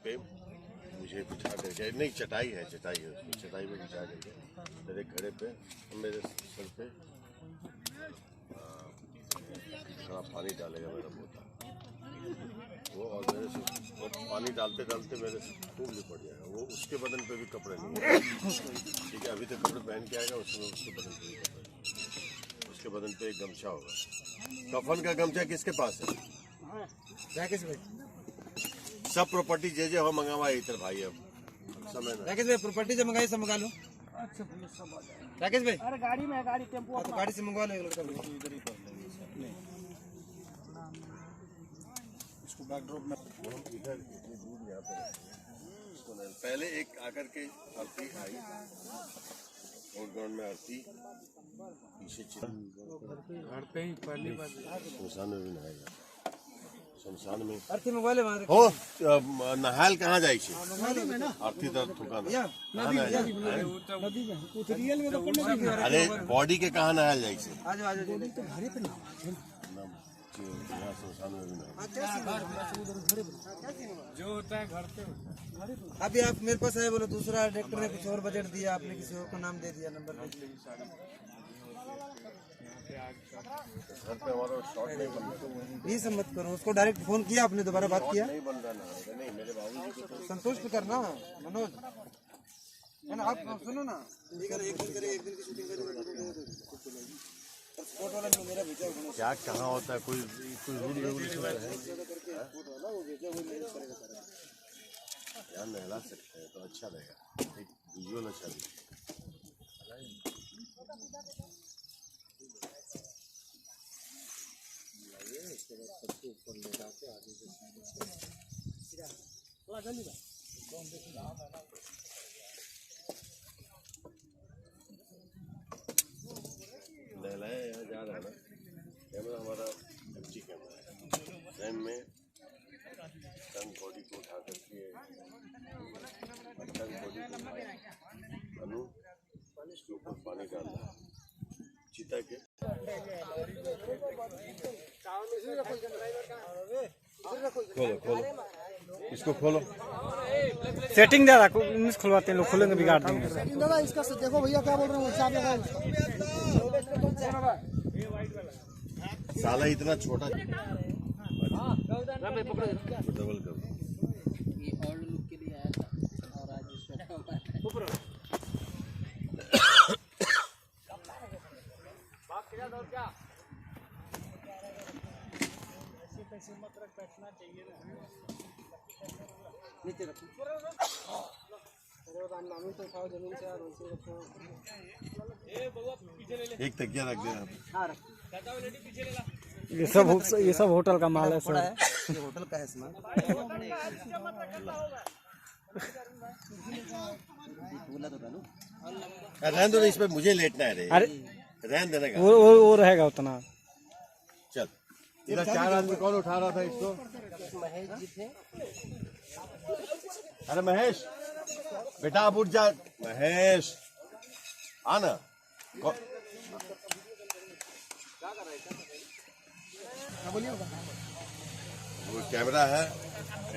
पे मुझे बिठा करके, नहीं चटाई है उसकी चटाई पे बिठा करके मेरे घड़े पे मेरे सर पे थोड़ा पानी डालेगा मेरा पोता वो, और मेरे से पानी डालते डालते मेरे से खूब लिपट जाएगा वो। उसके बदन पे भी कपड़े नहीं, ठीक है, अभी तक कपड़े पहन के आएगा, उसमें उसके बदन पे भी कपड़े, उसके बदन पे एक गमछा होगा। कफन का गमछा किसके पास है? राकेश भाई सब प्रॉपर्टी जे हो मंगावा इधर भाई। अब समय ना राकेश भाई प्रॉपर्टी से मंगाई, सब मंगा लो। अच्छा भैया सब आ जाएगा। राकेश भाई अरे गाड़ी में है, गाड़ी टेम्पो तो गाड़ी से मंगवा लो, लड़का इधर ही कर लेंगे इसको बैकड्रॉप में हम इधर इतनी दूर यहाँ पर पहले एक आकर के आरती आई और ग्राउंड में आरती पीछे घर पे ही पहली बार शमशान में भी नहाएगा। शमशान में अर्थी मंगवा ले वहां हो नहायल कहाँ जाए छे? आरती तरफ थुका या नदी में कुछ रियल में तो अरे बॉडी के कहाँ नहायल जाए छे? आज आज तो घरे पे ना यहाँ शमशान में भी नहाएगा। जो होता है घर पे। अभी आप मेरे पास आए बोले दूसरा डायरेक्टर ने कुछ और बजट दिया, आपने किसी और को नाम दे दिया, नंबर दे दिया। घर पे हमारा शॉट नहीं बन रहा, ये सब मत करो, उसको डायरेक्ट फोन किया आपने, दोबारा बात किया? नहीं बन रहा ना, नहीं मेरे बाबूजी को तो संतुष्ट करना मनोज है ना। आप सुनो ना, एक दिन करे, एक दिन की शूटिंग करे, स्पोर्ट वाला ने मेरा भेजा है। क्या कहाँ होता है, कोई रूल रेगुलेशन है? यार नहला सकते हैं तो अच्छा रहेगा, एक विजुअल अच्छा दिखे। नहलाया यहाँ जा रहा है ना, कैमरा हमारा एमजी कैमरा है, फ्रेम में टंग बॉडी को उठा करके टंग बॉडी को अनु इसके ऊपर पानी डालना चिता के। खोलो खोलो इसको खोलो, सेटिंग ज्यादा खुलवाते हैं लोग, खोलेंगे बिगाड़ देंगे। दादा इसका देखो भैया क्या बोल रहे हैं, हिसाब लगा साला इतना छोटा डबल कर ये ओल्ड लुक के लिए आया था और आज इसमें पैसे मत रख, बैठना चाहिए ना। नीचे रखो, नामी तो उठाओ जमीन से और वैसे रखो। एक तकिया रख देना। हाँ रख। ये सब होटल का माल है सर। ये होटल का है सामान। रहने दो, इसमें मुझे लेटना है रे। अरे रहने देने का वो रहेगा उतना। चल इधर 4 आदमी कौन उठा रहा था इसको? महेश जी थे। अरे महेश बेटा आप उठ जा, महेश आना। वो कैमरा है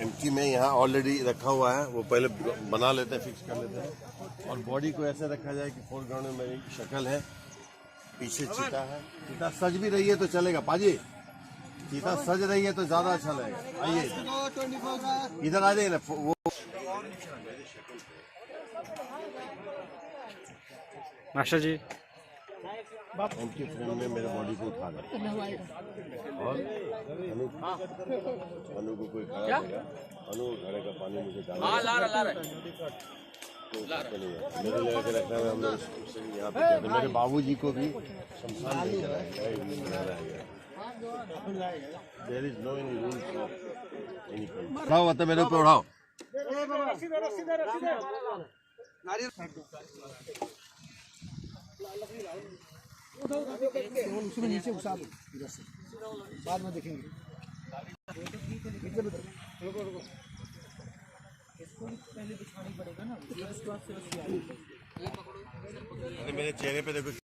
एमटी में यहाँ ऑलरेडी रखा हुआ है, वो पहले बना लेते हैं, फिक्स कर लेते हैं। और बॉडी को ऐसे रखा जाए कि फोरग्राउंड में मेरी शक्ल है, पीछे चीता है। चीता सज भी रही है तो चलेगा पाजी, चीता सज रही है तो ज्यादा अच्छा लगेगा। आइए इधर आ जाइए ना। वो मास्टर जी उनकी फ्रेम में मेरे बॉडी को उठा रहा और अनु को कोई खड़ा देगा, अनु घड़े का पानी मुझे डालना मेरे लेके रखना है। हम लोग यहाँ पे मेरे बाबूजी को भी शमशान लेकर आएगा। There is no any rule for any country. उठाओ मतलब मेरे ऊपर उठाओ। उसमें नीचे घुसा दो, इधर से बाद में देखेंगे। मेरे चेहरे पे देखो।